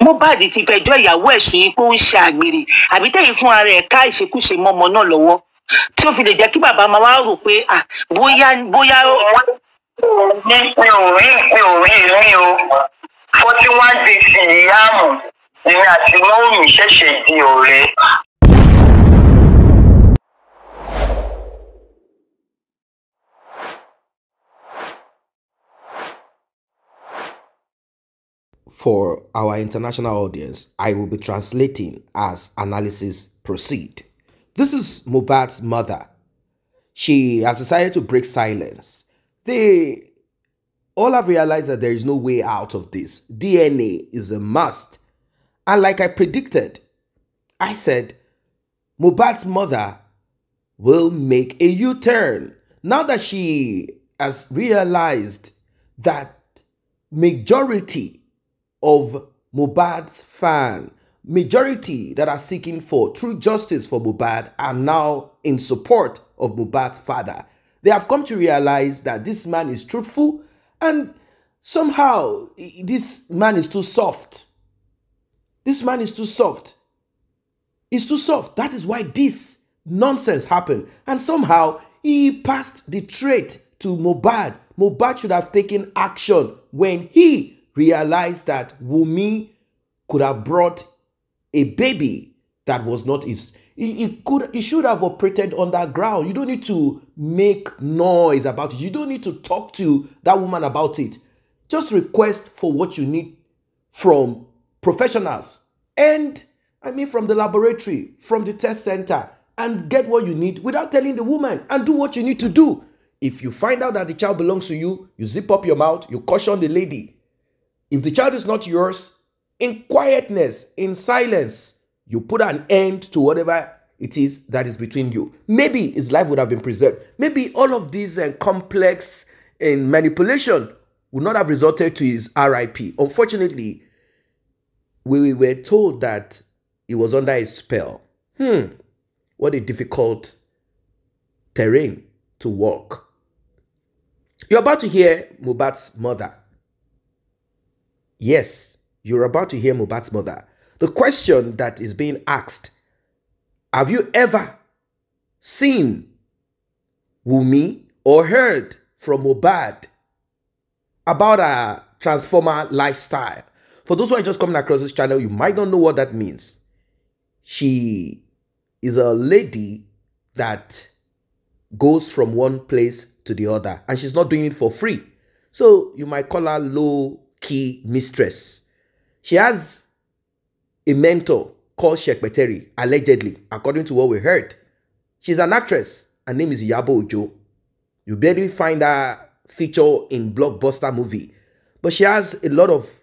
Mohbad ti fẹjọ́ ìyàwó ẹ̀ sùn pé ó ń ṣe àgbèrè àbí tẹ̀yìn fún ara ẹ̀ ká ìṣekúṣe mọ́mọ náà lọ́wọ́ tí ó fi lè jẹ́ kí bàbá máa wá rò pé bóyá. mi ò rí o 41 days ìyá àmọ̀ èmi àti Wunmi ṣẹ̀ṣẹ̀ di ọ̀rẹ́. For our international audience, I will be translating as analysis proceed. This is Mohbad's mother. She has decided to break silence. They all have realized that there is no way out of this. DNA is a must. And like I predicted, I said Mohbad's mother will make a U-turn. Now that she has realized that majority of Mohbad's fan, majority that are seeking for true justice for Mohbad are now in support of Mohbad's father. They have come to realize that this man is truthful and somehow this man is too soft. This man is too soft. He's too soft. That is why this nonsense happened. And somehow he passed the trait to Mohbad. Mohbad should have taken action when he realized that Wunmi could have brought a baby that was not his. He should have operated underground. You don't need to make noise about it. You don't need to talk to that woman about it. Just request for what you need from professionals. And I mean from the laboratory, from the test center, and get what you need without telling the woman, and do what you need to do. If you find out that the child belongs to you, you zip up your mouth, you caution the lady. If the child is not yours, in quietness, in silence, you put an end to whatever it is that is between you. Maybe his life would have been preserved. Maybe all of these complex manipulation would not have resulted to his RIP. Unfortunately, we were told that he was under a spell. What a difficult terrain to walk. You're about to hear Mohbad's mother. Yes, you're about to hear Mohbad's mother. The question that is being asked, have you ever seen Wunmi or heard from Mohbad about a transformer lifestyle? For those who are just coming across this channel, you might not know what that means. She is a lady that goes from one place to the other, and she's not doing it for free. So you might call her low-key mistress. She has a mentor called Cked, allegedly, according to what we heard. She's an actress. Her name is Yabo Ojo. You barely find her feature in blockbuster movie, but she has a lot of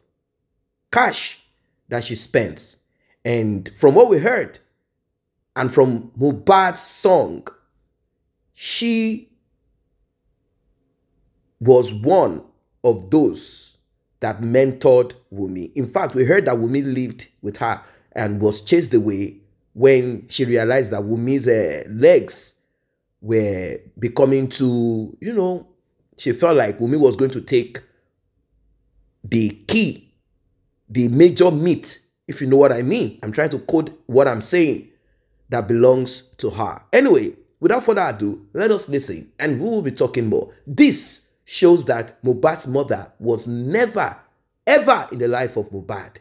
cash that she spends. And from what we heard, and from Mohbad's song, she was one of those that mentored Wunmi. In fact, we heard that Wunmi lived with her and was chased away when she realized that Wunmi's legs were becoming too, she felt like Wunmi was going to take the key, the major meat, if you know what I mean. I'm trying to code what I'm saying, that belongs to her. Anyway, without further ado, let us listen and we will be talking more. This shows that Mohbad's mother was never, ever in the life of Mohbad.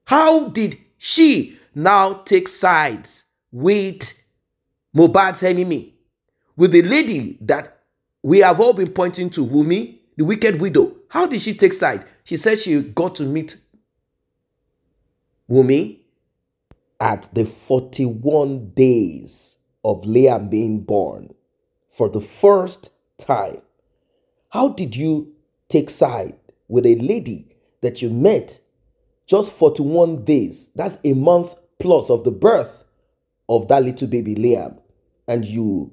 How did she now take sides with Mohbad's enemy? With the lady that we have all been pointing to, Wunmi, the wicked widow. How did she take side? She said she got to meet Wunmi at the 41 days of Liam being born for the first time. How did you take side with a lady that you met just 41 days? That's a month plus of the birth of that little baby Liam. And you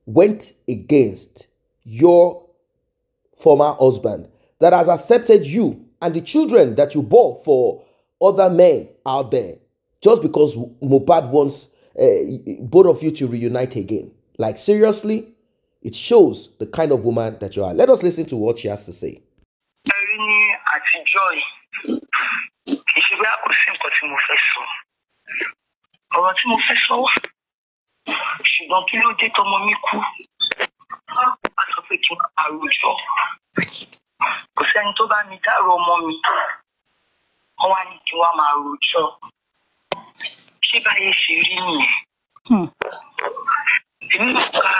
went against your former husband that has accepted you and the children that you bore for other men out there, just because Mohbad wants both of you to reunite again. Like, seriously, it shows the kind of woman that you are. Let us listen to what she has to say. rí ní àtijọ́ yìí kì í ṣe bí a kò sí nǹkan tí mo fẹ́ sọ ọ̀rọ̀ tí mo fẹ́ sọ wà ṣùgbọ́n kí ló dé tọmọ mi kú a sọ pé kí n máa rojọ́ kò sẹ́ni tó bá mi dárò ọmọ mi wọ́n wá ní kí wọ́n máa rojọ́ ṣé báyìí ṣe rí nìyẹn èmi ò ka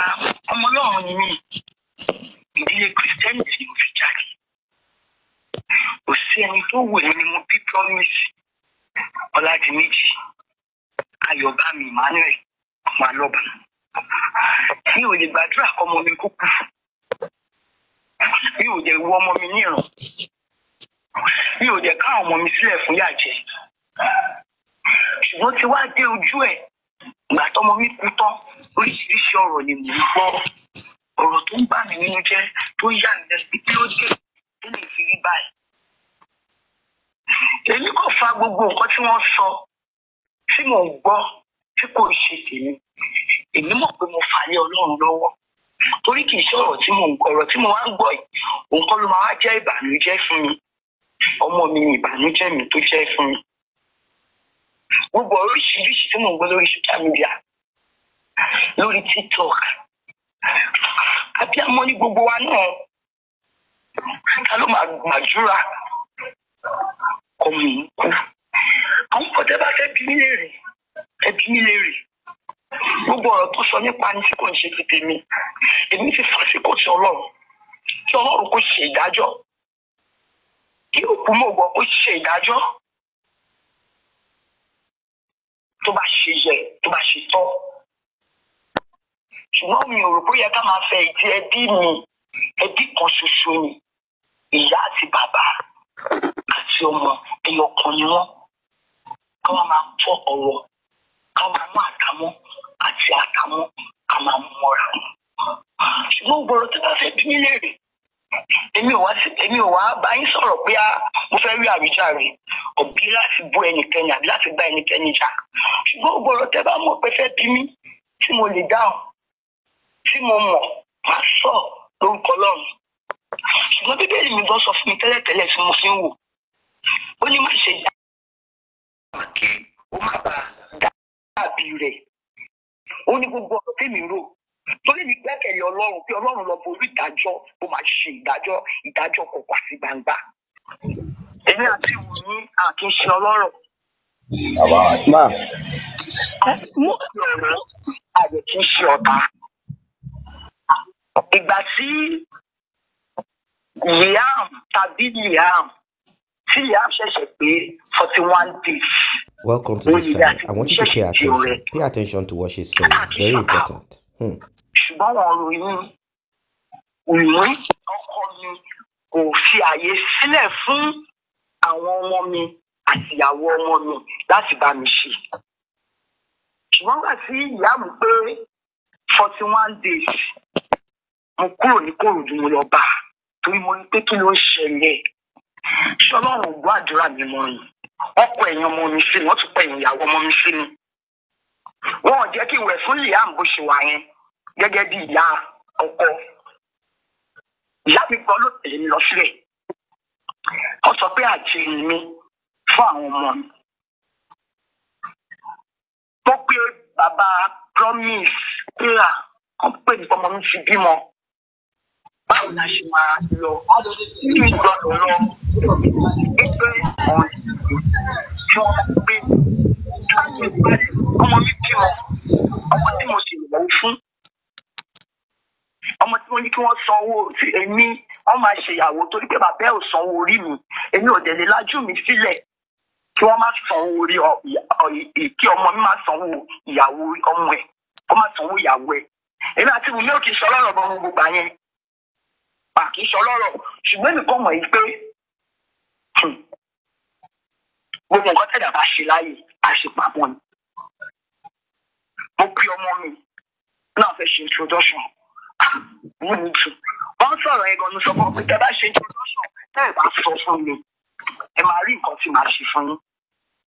ọmọ Ọlọ́run ni mí ìdílé Kristẹni tí mo fi jáde kò sí ẹni tó wù mí ni mo bí promise Ọládìméjì Ayọ̀bámi Emmanuel Ọmọlọ́ba mi ò lè gbàdúrà kọ́mọ mi kó kú mi ò dẹ̀ wọ ọmọ mi níran mi ò dẹ̀ ká ọmọ mi sílẹ̀ fún yàjẹ́ ṣùgbọ́n tí wàá dé ojú ẹ̀ ìgbà tọ́mọ mi kú tán oríṣiríṣi ọ̀rọ̀ ni mò ń gbọ́ ọ̀rọ̀ tó ń bà mí nínú jẹ́ tó ń yà mí lẹ́nu pé kí ló dé tó lè fi rí báyìí. èmi kò fa gbogbo nǹkan tí wọ́n sọ tí mò ń gbọ́ tí kò ṣe tèmi èmi mọ̀ pé mo fà lé Ọlọ́run lọ́wọ́ torí kì í ṣe ọ̀rọ̀ tí mo wá ń gbọ́ yìí òun kọ́ ló máa wá jẹ́ ìbànújẹ́ fún mi ọmọ mi ni ìbànújẹ́ mi tó jẹ́ fún mi. gbogbo oríṣiríṣi tí mò ń gbọ́ lórí social media lórí TikTok abiyamọ ní gbogbo wa náà ta ló máa gbàdúrà ọmọ yìí kú àwọn kan tẹ́ bá fẹ́ bí mi léèrè ẹ bí mi léèrè gbogbo ọ̀rọ̀ tó sọ nípa ní tí kò ń ṣe ti tèmi èmi ti fàṣíkò tí Ọlọ́run kò ṣe ìdájọ́ kí òkú mọ̀ gbọ́ kó ṣe ìdájọ́ tó bá ṣe yẹ tó bá ṣe tọ́ ṣùgbọ́n mi ò rò pé yẹ ká máa fẹ́ ìdí ẹbí mi ẹbí kan ṣoṣo ni ìyá àti bàbá àti ọmọ ẹyọ kan ni wọ́n ká wá máa tọ́ ọ̀rọ̀ ká máa mú àtàmọ́ àti àtàmọ́ ká máa mú mọ́ra ṣùgbọ́n gbọ́dọ̀ tó bá fẹ́ bí mi léèrè èmi ò wá bá yín sọ̀rọ̀ pé mo fẹ́ rí àwíjàre òbí láti bú ẹnikẹ́ni àbí láti bá ẹnikẹ́ni jà ṣùgbọ́n gbọ́dọ̀ tẹ́ bá mọ̀ pé fẹ́ bí mi tí mo lè dáhùn tí mo mọ̀ máa sọ lórúkọ Ọlọ́run ṣùgbọ́n Bíbélì mi gan sọ fún mi tẹ́lẹ̀tẹ́lẹ̀ tí mo fi ń wò ó ní má ṣe dá kí ó má bàa dàbí rẹ̀ ó ní gbogbo ọ̀rọ̀ tèmi rò torí mi gbẹ́kẹ̀lé Ọlọ́run pé Ọlọ́run lọ borí ìdájọ́ ó máa ṣe ìdájọ́ kọ̀ọ̀kan àti gbangba èmi àti Wunmi àti ṣe ọlọ́rọ̀ àjẹ kì í ṣe ọ̀tá ìgbà tí Liam ṣẹ̀ṣẹ̀ pé 41 days. Welcome to this channel. I want you to pay attention. Pay attention to what she's saying. It's very important. Ṣùgbọ́n wọn ròyìn Wunmi ọkọ mi kò fi àyè sílẹ̀ fún àwọn ọmọ mi àti ìyàwó ọmọ mi láti bá mi ṣe. Ṣùgbọ́n gbà tí ìyá mi pé 41 days mo kúrò ní Kòròdú mo lọ bá torí mo rí pé kí ló ń ṣẹlẹ̀. Ṣé Ọlọ́run gbọ́ àdúrà mi mọ́ ni? Wọ́n pọ̀ ẹ̀yìn ọmọ mi sí mi, wọ́n tún pọ̀ ẹ̀yìn ìyàwó ọmọ mi sí mi. Wọ́n ò jẹ́ kí n wẹ̀ fún Liam bó ṣe wà yẹn gẹ́gẹ́ bí ìyá ọkọ. Ìyá mi gbọ́ ló tẹ̀lé mi lọ sílẹ̀. Wọ́n sọ pé àjẹ́ ni mí fún àwọn ọmọ mi. Wọ́n pé bàbá promise pé wọ́n pè ní ọmọ mi ti bímọ. Báwo la ṣe máa lọ? Kí ni gbọ́dọ̀ lọ? Wípé ọ̀hún tí wọ́n pè láti pé ọmọ mi bímọ. Ọmọ tí mo ṣe ìwọ̀n fún. Ọmọ tí mo ní kí wọ́n sanwó tí èmi wọ́n máa ṣe ìyàwó torí pé bàbá ẹ̀ ò sanwó orí mi. Èmi ò dẹ̀ lè lájú mi sílẹ̀ kí wọ́n má sanwó orí kí ọmọ mi má sanwó ìyàwó ọmọ ẹ̀ kó má sanwó ìyàwó ẹ̀. Èmi àti Wunmi ò kì í sọ lọ́rọ̀ bọ́ gbogbo àyẹn. Kì í sọ lọ́rọ̀ ṣùgbọ́n èmi kàn mọ̀ yìí pé gbogbo nǹkan tẹ̀dá bá ṣe láyè àṣepamọ́ ni. Mo pe ọmọ mi náà fẹ́ ṣe introduction. Wọ́n sọ̀rọ̀ ẹ̀gàn ló sọ fún mi pé tẹ́ bá ṣe introduction tẹ́ ẹ̀ bá sọ fún mi ẹ máa rí nǹkan tí màá ṣe fún yín.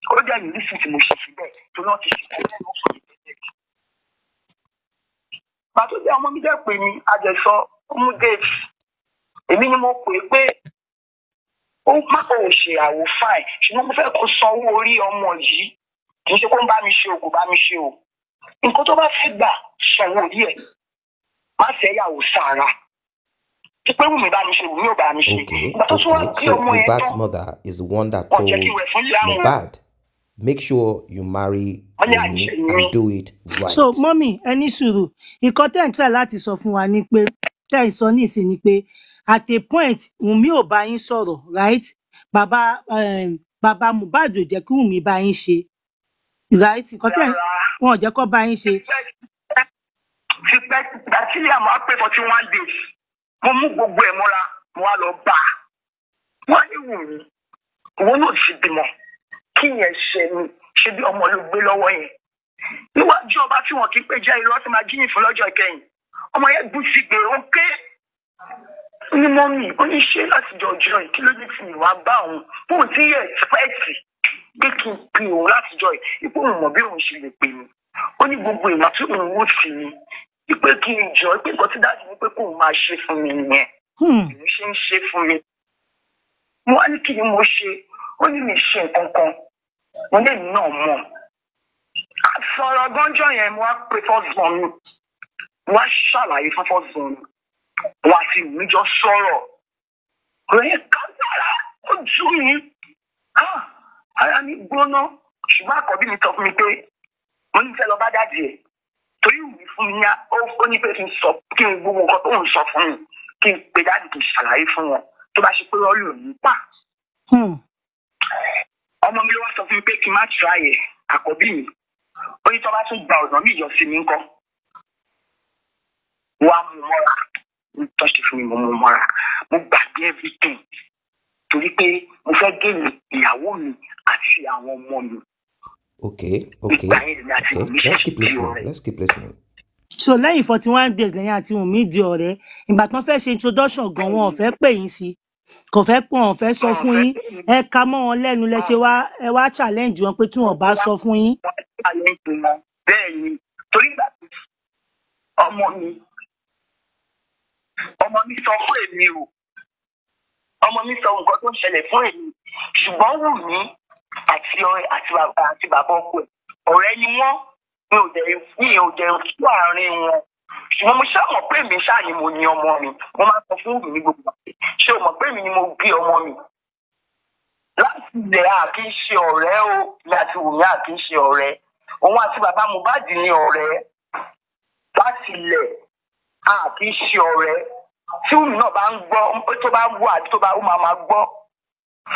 Ó jẹ́ ìrísí tí mo ṣe síbẹ̀ tó náà ti ṣe tẹ́lẹ̀ náà fún mi tẹ́lẹ̀. Pàtó jẹ́ ọmọ mi jẹ́ pé mi àjẹsọ mú déètì. Èmi ni mo pè é pé ó má kò ṣe àwò fine ṣùgbọ́n mo fẹ́ kó sanwó orí ọmọ yìí kì í ṣe kó ń bá mi ṣe o kò bá mi ṣe o nǹkan tó bá fẹ́ gbà sanwó orí ẹ̀ má fẹ́ yàwó sára ti pé Wunmi bá mi ṣe Wunmi ò bá mi ṣe. So Mohbad's mother is the one that told Mohbad, make sure you marry Wunmi and do it right. So mommy ẹni sùúrù ìkan tẹ́ ń tẹ̀ láti sọ fún wa ni pé tẹ́ ń sọ nísìn ni pé at a point Wunmi ò bá yín sọ̀rọ̀ right bàbá Mohbad ò jẹ́ kí Wunmi bá yín ṣe right ìkan tẹ́ wọn ò jẹ́ kó bá yín ṣe. tipẹ́ tí àmọ́ pé 41 days mo mú gbogbo ẹ̀ mọ́ra mo wá lọ bá a wọ́n ní Wunmi ìwọ náà ti bímọ kí yẹn ṣe ni ṣe bí ọmọ ló gbé lọ́wọ́ yẹn níwájú ọba tí wọn kì í pè jẹ́ irọ́ tí máa jíyìn fún lọ́jọ́ ìkẹyìn ọmọ yẹn gún sí gbé ó ké ní mọ́mì ó ní ṣe láti jọ ọjọ́ yìí kí ló dé tí mi wá bá òun bóun ti yẹ ẹ̀sìpẹ́ẹ̀tì pé kí n pè òun láti jọ yìí ipò òun mọ̀ bí òun ṣe lè pè mí ó ní gbogbo ìmọ̀ tí òun wò sí mi wípé kí n jọ pé nǹkan tí dájú wípé kóun máa ṣe fún mi nìyẹn èmi ṣe ń ṣe fún mi mo wá ní kí ni mo ṣe ó ní mi ṣe nǹkan kan mo lè náà mọ̀ àsọ̀rọ̀ gánjọ́ yẹn mo wá pé fọ́sùn mi mo wá ṣàlàyé fún fọ́sùn mi mo wá fi ìwé jọ sọ̀rọ̀ rẹ̀ kájára ó jú mi ara mi gbóná ṣùgbọ́n àkọ́bí mi sọ fún mi pé mo ní fẹ́ lọ bá dáàdì ẹ̀ torí ìwé fún mi yá ó ní pé kí n gbogbo nǹkan tó ń sọ fún mi kí n pe dáàdì kí n ṣàlàyé fún wọn tó bá ṣe pé wọ́n lò ní pa. ọmọ mi ló wá sọ fún mi pé kí n má tíráyè àkọ́bí mi ó ní tó bá tún gba ọ̀nà mi yọ sí mi ńkọ́ wà á mú mọ́ra ní tó ṣe fún mi mo mú mọ́ra mo gbàgbé everything torí pé mo fẹ́ gèlè ìyàwó mi àti àwọn ọmọ mi. Okay. Let's keep listening. So lẹ́yìn 41 days lẹ́yìn àti Wunmi di ọ̀rẹ́ ìgbà tán fẹ́ ṣe introduction gan wọn ò fẹ́ pè yín sí kò fẹ́ pọ̀ wọn fẹ́ sọ fún yín ẹ ká mọ́ wọn lẹ́nu lẹ ṣe wá challenge wọn pé tí wọn bá sọ fún yín. bẹ́ẹ̀ ni torí gbà ọmọ mi sọ fún èmi o ọmọ mi sọ nǹkan tó ń ṣẹlẹ̀ fún èmi ṣùgbọ́n Wunmi àti bàbá ọkọ ẹ̀ ọ̀rẹ́ ni wọ́n mi ò dẹ̀ fún àárín wọn ṣùgbọ́n mo ṣàmọ̀ pé mi ṣáà ni mo ní ọmọ mi mo máa sọ fún Wunmi ní gbogbo ṣé o mọ̀ pé mi ni mo bí ọmọ mi láti ilẹ̀ àkí ń ṣe ọ̀rẹ́ o mi àti Wunmi àkí ń ṣe ọ̀rẹ́ òun àti bàbá Mohbad ní ọ̀rẹ́ láti ilẹ̀ àkí ń ṣe ọ̀rẹ́ tí Wunmi náà bá ń gbọ́ tó bá wù àti tó bá wù máa gbọ́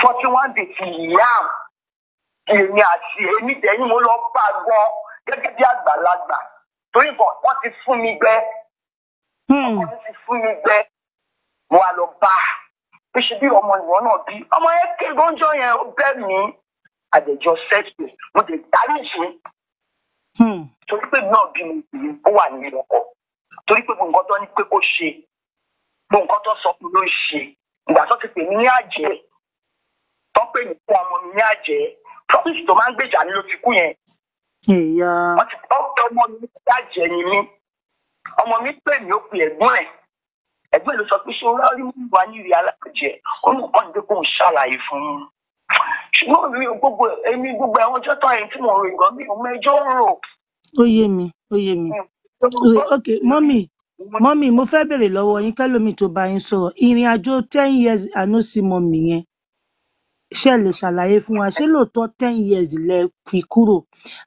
41 days ìyá èmi àti èmi dẹ̀yìn mo lọ bá gbọ́ gẹ́gẹ́ bí àgbàlagbà torí nǹkan wọ́n ti fún mi gbẹ́ mo wá lọ bá bí ṣe bí ọmọ ìwọ náà bí ọmọ yẹn ké gọ́njọ́ yẹn ó bẹ́ mi àdẹ̀jọ sẹ́ẹ̀tì mo lè dáríjì torí pé náà bí mi ó wà ní ọkọ̀ torí pé gbogbo nǹkan tó ní pé kó ṣe gbogbo nǹkan tó sọ pé ló ń ṣe ìgbà tó ti pè mí ní àjẹ́ tó pè mí fún ọmọ mi ní àjẹ́ promise tó máa ń gbèjà ni ló ti kú yẹn. wọ́n ti tọ́ pé ọmọ mi ní àjẹ́ ni mí ọmọ mi pè mí ó pe ẹ̀gbọ́n ló sọ pé ṣé orí mú wa ní ìrì alájẹ olùkọ́ ní pé kò ń ṣàlàyé fún un ṣùgbọ́n mi ò gbogbo àwọn ọjọ́ tó àyè tí mo rò ìgbọ́n mi ò mẹjọ rò. ó yé mi. ok mọ́mì mo fẹ́ bèrè lọ́wọ́ yín kẹ́lómi tó bá yín sọ̀rọ̀ ìrìn àjò 10 years àná sí mọ́mì yẹn ṣé lè ṣàlàyé fún wa ṣé lóòótọ́ 10 years lẹ fi kúrò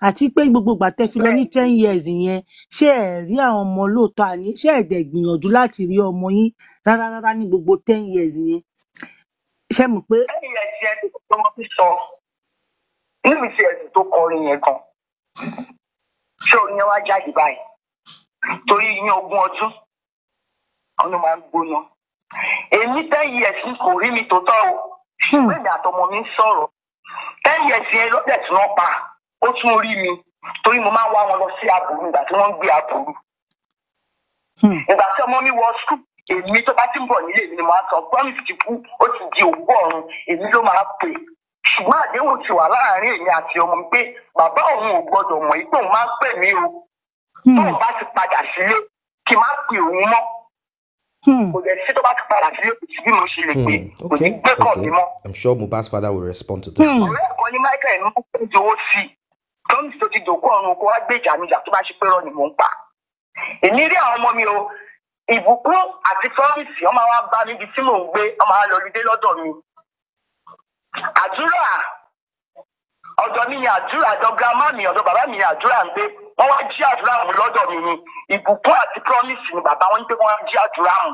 àti pé gbogbo ìgbà tẹ́ fi lọ ní 10 years yẹn ṣé ẹ rí àwọn ọmọ lóòótọ́ àní ṣé ẹ dẹ̀ gbìyànjú láti rí ọmọ yín rárá ní gbogbo 10 years yẹn ṣé mọ̀ pé. 10 years yẹn tó wọ́n fi sọ níbi tí ẹ̀sìn tó kọrin yẹn gan ṣé orin yẹn wá jáde báyìí torí ní 20 ọdún ọ̀nà máa ń gbóná èmi 10 years kò rí mi tó tọ́ o. Bẹ́ẹ̀ni àtọmọ mi ń sọ̀rọ̀ 10 years yẹn ló dẹ̀ tí wọ́n pa ó tún rí mi torí mo máa ń wá wọn lọ sí àbúrò nígbà tí wọ́n ń gbé àbúrò. Ìgbà tí ọmọ mi wọ skul èmi tó bá ti ń bọ̀ nílé mi ni mo á sọ promise ti kú ó ti di òkú ọ̀run èmi ló máa pè ṣùgbọ́n àdéhùn ti wà láàárín èmi àti ọmọ mi pé bàbá òun ò gbọdọ̀ mọ̀ pé òun máa ń pè mí o tóun bá ti padà sílé kí n má pè òun mọ́ Kò dẹ̀ sí tó bá ti padà sí bí mo ṣe lè pè. Kò ní gbé kọ̀ mi mọ́. I'm sure Mohbad's father will respond to this. Ọ̀rẹ́ ẹ̀kọ́ ní Michael ń kó owó sí i. Promise tó ti dòkú ọ̀run kó wá gbèjà mi jà tó bá ṣe pé rọ ni mò ń pa. Èmi rí àwọn ọmọ mi o, ìbùkún àti promise ọmọ wa bá mi ibi tí mò ń gbé, ọmọ wa lọ lùdé lọ́dọ̀ mi. Àdúrà ọ̀dọ̀ mi ni àdúrà, ọ̀dọ̀ grandma mi, ọ̀dọ̀ bàbá mi ni àdúrà ń gbé. Wọ́n wá jí àdúrà mu lọ́dọ̀ mi ni. Ìbùkún àti promise ni bàbá wọn ń pé wọ́n wá jí àdúrà mu.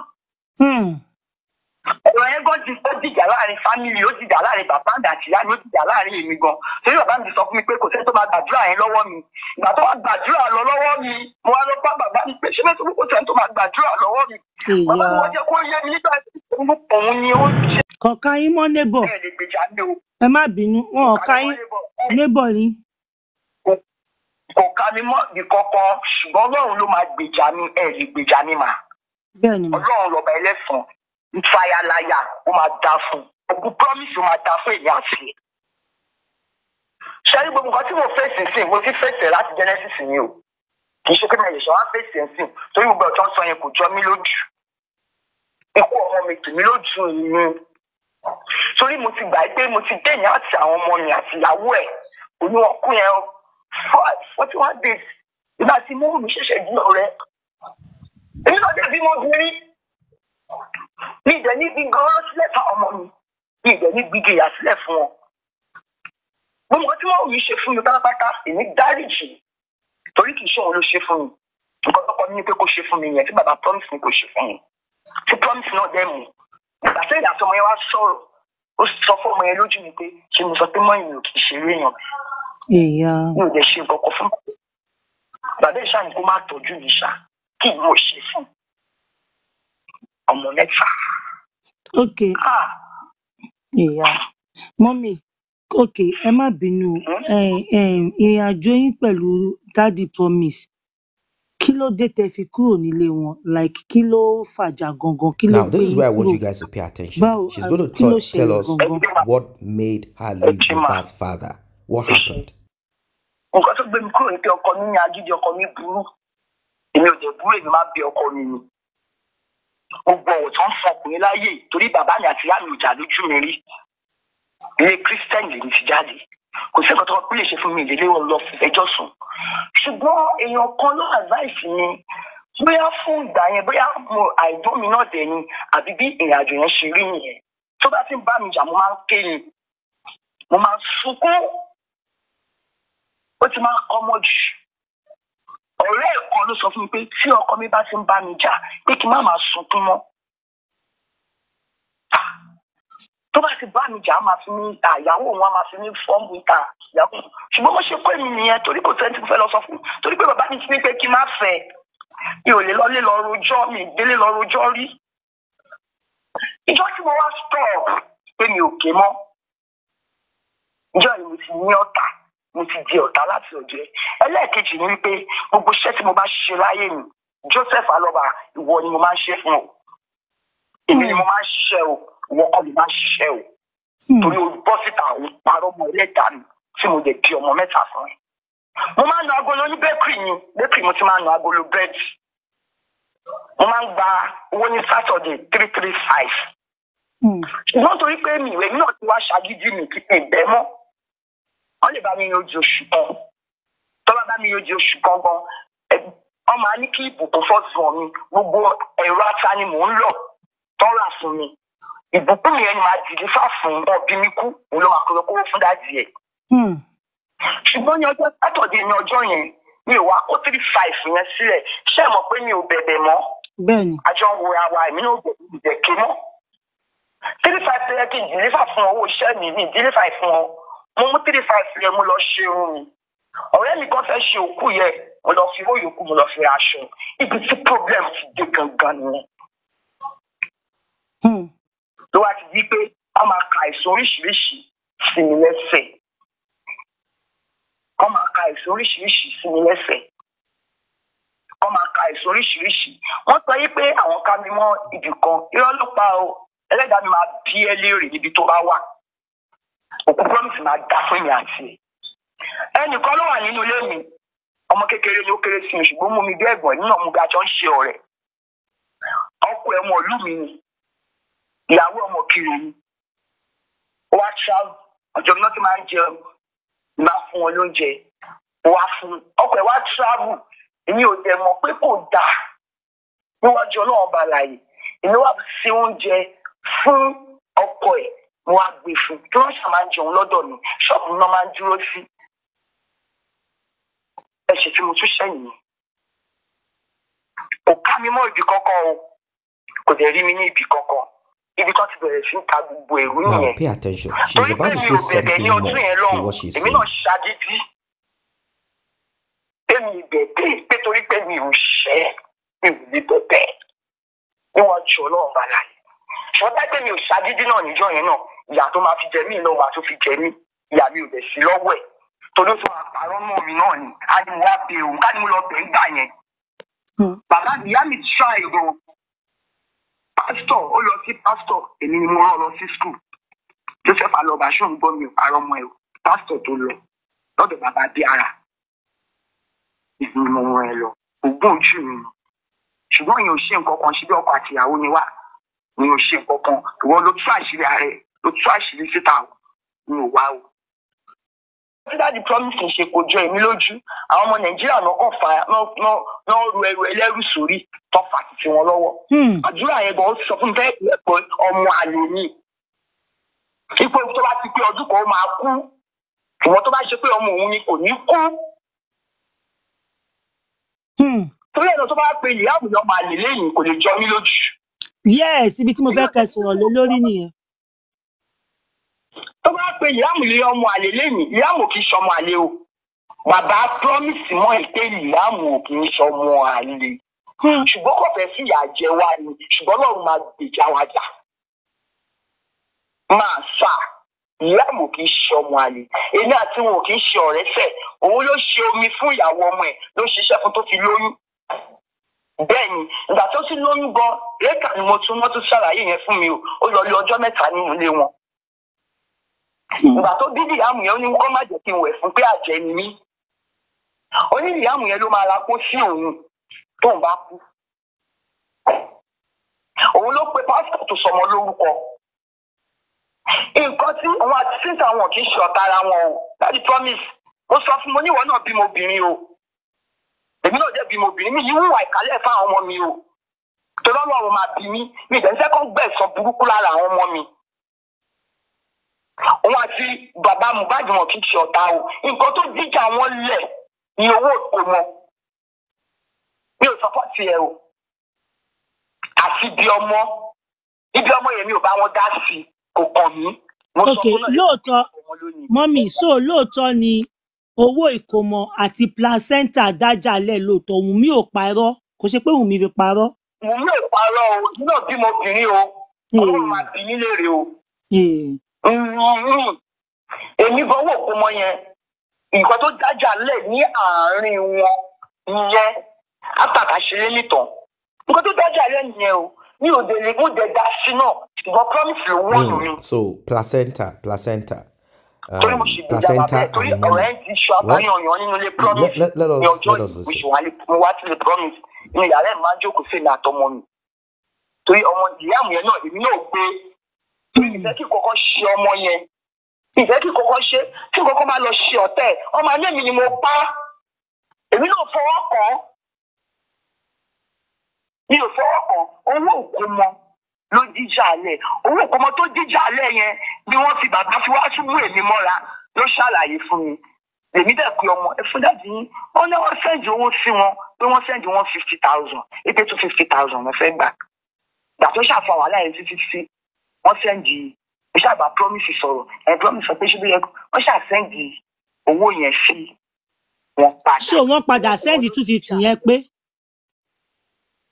Ọ̀rọ̀ yẹn gan ti ó dìjà láàrin fámìlì, ó dìjà láàrin bàbá àgbà àti ìyá mi, ó dìjà láàrin èmi gan. Torí bàbá mi sọ fún mi pé kò sẹ́ni tó máa gbàdúrà yẹn lọ́wọ́ mi. Ìgbà tó wá gbàdúrà lọ lọ́wọ́ mi, mo wá lọ bá bàbá mi pé ṣé mẹ́tò kò sẹ́ni tó máa gbàdúrà lọ́wọ́ mi. Bàbá mi wọ́n jẹ́ kó yé mi nígbà tí òun ni ó ṣe. Kọ̀ọ̀kan yín mọ́ neighbor. Ẹ lè gbèjà mi o. Ẹ má bínú, wọn ò ká yín neighbor ni. Kò ká mi mọ́ ìkọ̀kan, ṣùgbọ́n Ọlọ́run ló máa gbèjà mi, ẹ lè gbèjà mi mà. Bẹ́ẹ̀ni mà. Ọlọ́run lọ́ba ẹlẹ́sàn, ìfàyàláyà ó máa dá fún. Ògùn promise ó máa dá fún èmi àti ẹ̀. Ṣé rí gbogbo nǹkan tí mo fèsì sí, mo ti fèsì láti Genesis ni o. Kì í ṣe pé mo lè ṣe wá fèsì sí, torí gbogbo ọ̀tọ́ sọ yẹn kò jọ mí lójú. Ikú ọmọ mi tì mí lójú mi. Torí mo ti gbà pé mo ti dẹ̀yìn àti àwọn ọmọ mi àti ìyàwó ẹ̀. Oníwọ̀n kún yẹn 41 days. Ìgbà tí mo mi ṣẹ̀ṣẹ̀ di ọ̀rẹ́. Èmi náà dẹ̀ bí mo bí rí. Mi ìdẹ̀ ní gbígbé ọ̀rọ̀ sílẹ̀ fáwọn ọmọ mi. Mi ìdẹ̀ ní gbígbé ìyà sílẹ̀ fún wọn. Gbogbo tí wọ́n rí ṣe fún mi pátápátá, èmi dáríjì. Torí kì í ṣe òun ló ṣe fún mi. Nǹkan tó kọ́ ní pé kó ṣe fún mi yẹn tí bàbá promise ni kò ṣe fún mi. Tí promise náà dẹ̀ mú. Ìgbà tí ìyàtọ̀ ọmọ yẹn wá sọ̀rọ̀, ó sọ fún ọmọ yẹn lójú mi pé ṣé mo sọ pé mọ́yìn ò kì í ṣe eré yàn. Mi ò dẹ̀ ṣe nǹkan kan fún mi. Bàbá ìṣá ni kó má tọ́jú mi ṣá. Kí ni mo ṣe fún ọmọ mẹ́ta? Okay. Mọ́mì, okay, ẹ má bínú. Ìrìn àjò yín pẹ̀lú Daddy Promise, kí ló dé tẹ́ fi kúrò nílé wọn? Like, kí ló fàjà gangan? Kí ló Now, this is where I want you guys to pay attention. She's going to tell us what made her leave Mohbad's father. What happened? Nǹkan tó gbé mi kúrò ní pé ọkọ mi ní agídí, ọkọ mi burú. Èmi ò dẹ̀ burú, èmi máa bí ọkọ mi ni. Gbogbo ọ̀wọ̀ tó ń fún ọkùnrin láyè torí bàbá mi àti ìyá mi ò jà lójú mi rí. Ilé Christian lèmi ti jáde. Kò sí nǹkan tó wọ́n lè ṣe fún mi ìdílé wọn lọ ẹjọ́ sùn. Ṣùgbọ́n èèyàn kan ló advice mi bóyá fún ìgbà yẹn, bóyá mo àìdó mi náà dẹ̀ ni àbí bí ìrìn àjò yẹn ṣe rí nìyẹn. Tó bá ti ń bá mi jà, mo máa ń ké ni. Mo máa ń sunkún. Ó ti máa ń kọ́mọ jù. Ọ̀rẹ́ ẹ̀kan ló sọ fún mi pé tí ọkọ mi bá ti ń bá mi jà pé kí n má máa sunkún mọ́. Tó bá ti bá mi jà, máa fi ní àyàwó òun, máa fi ní fọ́ọ̀mù ìta ìyàwó. Ṣùgbọ́n mo ṣe pé mi nìyẹn torí kò sẹ́ni tí mo fẹ́ lọ sọ fún. Torí pé bàbá mi ti ní pé kí n má fẹ́. Mi ò lè lọlé lọ rojọ́, mi ìdílé lọ rojọ́ rí. Ìjọ́ tí mo wá stop pé mi ò ké mọ́. Ìjọ́ yìí mo ti ní ọ̀tá. Mo ti di ọ̀tá láti ọ̀dọ̀ ẹ̀. Ẹlẹ́ẹ̀kejì ni wípé gbogbo iṣẹ́ tí mo bá ṣe láyé mi, Joseph Alọ́ba, ìwọ ni mo máa ń ṣe fún ọ. Èmi ni mo máa ń ṣiṣẹ́ o, ìwọ kọ́ mi máa ń ṣiṣẹ́ o. Torí o bọ́ síta àwọn parọ́ mọ́ ẹlẹ́dàá mi tí mo lè di ọmọ mẹ́ta fún ẹ. Mo máa ń na agolo ní bakery ni, bakery mo ti máa ń na agolo bread. Mo máa ń gba owó ní Saturday 335. Ṣùgbọ́n torí pé mi ìwé náà ti wá ṣàgídí mi kí n bẹ́ mọ́. Wọ́n lè bá mi yanjú oṣù kan. Tọ́lá bá mi yanjú oṣù kan gan. Wọ́n máa ní kí ìbùkún fọ́ọ̀sì mi. Gbogbo ẹ̀rọ ata ni mò ń lọ. Tọ́lá fún mi. Ìbùkún mi yẹn ni màá dìde fà fún ọbí mi kú. Òun ló máa kọ́ lọ́kọ́ fún dáàdì ẹ̀. Ṣùgbọ́n ní ọjọ́ Sátọ̀dé ní ọjọ́ yẹn, mi ò wá kó 35 yẹn sílẹ̀. Ṣé ẹ mọ̀ pé mi ò bẹ̀bẹ̀ mọ́? Bẹ́ẹ̀ni. Àjọ ń wo àwa èmi náà bẹ̀bẹ̀ ké mọ́. 35 tẹ́lẹ̀ kí n dìde fà fún owó iṣẹ́ mi dìde fà fún ọ. Mo mú 35 yẹn mo lọ ṣe irun mi. Ọ̀rẹ́ mi kan fẹ́ ṣe òkú yẹn, mo lọ fi owó yòókù mo lọ fi aṣọ. Ibi tí problem ti dé gangan nìyẹn. Ló wá ti di pé wọ́n máa ka àìsàn oríṣiríṣi sí mi lẹ́sẹ̀. Wọ́n máa ka àìsàn oríṣiríṣi sí mi lẹ́sẹ̀. Wọ́n máa ka àìsàn oríṣiríṣi. Wọ́n sọ yí pé àwọn ká mi mọ́ ibì kan. Irọ́ ló pa o. Ẹlẹ́dàá mi máa bí ẹ léèrè níbi tó bá wà. Òkú promise máa dá fún mi àti ẹ̀. Ẹnìkan ló wà nínú ilé mi. Ọmọ kékeré ni ó kéré sí mi ṣùgbọ́n mú mi bí ẹ̀gbọ́n nínú ọmọ bí a jọ ń ṣe ọ̀rẹ́. ọkọ ẹ̀ ọmọ ìlú mi ni ìyàwó ọmọ kiri ni ó wá travel ọjọ́ náà ti máa ń jẹun bá fún wọn lóúnjẹ wá fún ọkọ ẹ̀ wá travel èmi ò dẹ̀ mọ̀ pé kò dáa níwájú ọlọ́run ọba àlàyé èmi wá sí oúnjẹ fún ọkọ ẹ̀ mo wá gbé fún kí wọ́n ṣáà máa ń jẹun lọ́dọ̀ mi ṣọ́ọ̀bù náà máa ń dúró sí ẹ̀ṣẹ̀ tí mo tún ṣẹ̀yìn kò ká mi mọ́ ibi kankan o kò dẹ̀ rí mi ní ibi kankan ibi kan ti bẹ̀rẹ̀ sí ta gbogbo èrú nìyẹn. Now pay attention. She's about to say something more to what she's èmi saying. náà ṣàdídí èmi bẹ̀bẹ̀ pé torí pé mi ò ṣẹ́ mi ò ní bẹ̀bẹ̀ níwájú ọlọ́run bá láyé ṣùgbọ́n dájú mi ò ṣàdídí náà níjọ́ yẹn náà ìyá tó máa fi jẹ mí náà máa tó fi jẹ mí ìyá mi ò bẹ̀ sí lọ́wọ́ ẹ̀ torí ó tún máa parọ́ mọ́ mi náà ni á ní mo wá bẹ òun ká ní mo lọ bẹ̀ ń gbà yẹn. Bàbá ìyá mi try o pásítọ̀ ó lọ sí pásítọ̀ èmi ni mo rán lọ sí skul Joseph alọba ṣó ń gbọ́ mi ò parọ́ mọ́ ẹ o pásítọ̀ tó lọ lọ́dọ̀ bàbá bí ara ìgbìmọ̀ mo rán ẹ lọ ògbón ojú mi ni ṣùgbọ́n ìyẹn ò ṣe nǹkan kan ṣe bí ọkọ àti ìyàwó ni wá ìyẹn ò ṣe nǹkan kan ìwọ ló tú àṣírí ààrẹ ló tú àṣírí síta o mi ò wá o. Dáàdi promise ṣe kò jọ èmi lójú àwọn ọmọ Nàìjíríà náà kàn fà náà ru ẹrù ẹlẹ́rù sórí tó fà títí wọn lọ́wọ́. Àdúrà yẹn gan ó sọ fún mi fẹ́ẹ́ pé ọmọ àlè ni ipò tó bá ti pé ọdún kan ó máa kú ìwọ́n tó bá ṣe pé ọmọ òun ni kò ní kú. Torí ẹ̀rọ tó bá pe ìyá àwùjọ máa lè lẹ́yìn kò lè jọ mí lójú. Yes, ibi tí mo fẹ́ kẹ́ sọ̀rọ̀ lé lórí nìyẹn. Tó bá pe ìyá àmùlé ọmọ àlè lẹ́yìn ìyá àmù kì í ṣọmọ àlè o bàbá promise mọ́ ẹ pé ìyá àmù kì í ṣọmọ àlè ṣùgbọ́n kò fẹ́ sí ìyà jẹ wá ni ṣùgbọ́n lọ́run máa gbèjà wa jà máa fà ìyá àmù kì í ṣọmọ àlè èmi àti wọn kì í ṣe ọ̀rẹ́ fẹ́ òun ló ṣe omi fún ìyàwó ọmọ ẹ̀ ló ṣiṣẹ́ fún tó fi lóyún bẹ́ẹ̀ ni ìgbà tó sì lóyún gan lẹ́tà ni wọ́n tún ṣàlàyé yẹn fún mi o ó lọ lé ọjọ́ mẹ́ta nínú ilé wọn. Ìgbà tó bí ìyáàmù yẹn ó ní kó má jẹ́ kí n wẹ̀ fún pé àjẹ́ ni mí. Ó ní ìyáàmù yẹn ló máa ra kó sí òun tóun bá kú. Òun ló pe pásítọ̀ tó sọmọ lórúkọ. Nǹkan tí àwọn àti sísè àwọn kì í ṣe ọ̀tá ara wọn o. Daddy promise. Mo sọ fún mo níwọ̀n náà bímọ obìnrin o. Èmi náà jẹ́ bímọ obìnrin mi yìí wúwà ìkálẹ̀ fún àwọn ọmọ mi o. Torí Ọlọ́run máa bí mi. Mi ìdẹ́nsẹ́ kan gbẹ̀sán burúkú lára àwọn ọmọ mi. Òun àti bàbá Mohbad wọn kì í ṣe ọ̀tá o nǹkan tó jíjà wọn lẹ̀ ní owó òkò wọn mi ò sọpọ́tì ẹ o àti ibi ọmọ yẹn mi ò bá wọn dá sí kò kàn mí. Ok, lóòótọ́ mọ́mì lóòótọ́ ni owó ìkómọ àti placenta dájàlẹ̀ lóòótọ́ Wunmi ò parọ́ kò ṣe pé Wunmi fi parọ́. Wunmi ò parọ́ o nínú bímọ obìnrin o Ọlọ́run máa bí nílé rè o. Èmi bọ́wọ́ kó mọ yẹn nǹkan tó dájà lẹ̀ ní àárín wọn ìyẹn àtàkà ṣeré nìtàn nǹkan tó dájà lẹ̀ nìyẹn o mi ò dé lè mú dẹ̀dá sí náà ṣùgbọ́n promise ló wọ́n mi. So placenta. Torí mo ṣì gbèjà bàbá ẹ̀ torí ọ̀rẹ́ ẹ̀ ti ṣọ àbáyọ̀yàn nínú ilé promise ní ọjọ́ ìgbésùn mo wá sílé promise ní yàrá ẹ̀ máa ń jókòó sí mi àtọmọ mi torí ọmọ ìyá mi yẹn náà èmi náà gbé ìfẹ́ kí kọ́kọ́ ṣe ọmọ yẹn ìfẹ́ kí kọ́kọ́ ṣe tí kọ́kọ́ máa lọ ṣe ọ̀tẹ̀ ọmọ alẹ́ mi ni mo pa èmi náà fọwọ́ kàn mi ò fọwọ́ kàn owó òkúmọ ló jíjà alẹ́ owó òkúmọ tó jíjà alẹ́ yẹn ni wọ́n fi bàbá fi wá ṣubú èmi mọ́ra ló ṣàlàyé fún mi èmi dẹ̀ pé ọmọ ẹ fún dájú yín wọ́n ní wọ́n sẹ́ǹdì owó sí wọn pé wọ́n sẹ́ǹdì wọn 50,000 èpè tó 50,000 wọ́n fẹ́ gbà gbà tó ṣàfà wàhálà yẹn títí wọ́n sẹ́ǹdì ìṣàbà promise sọ̀rọ̀ promise sọ pé ṣé bí yẹ wọ́n ṣàṣẹ́ǹdì owó yẹn sí wọn padà. So wọ́n padà sẹ́ǹdì 250 yẹn pé.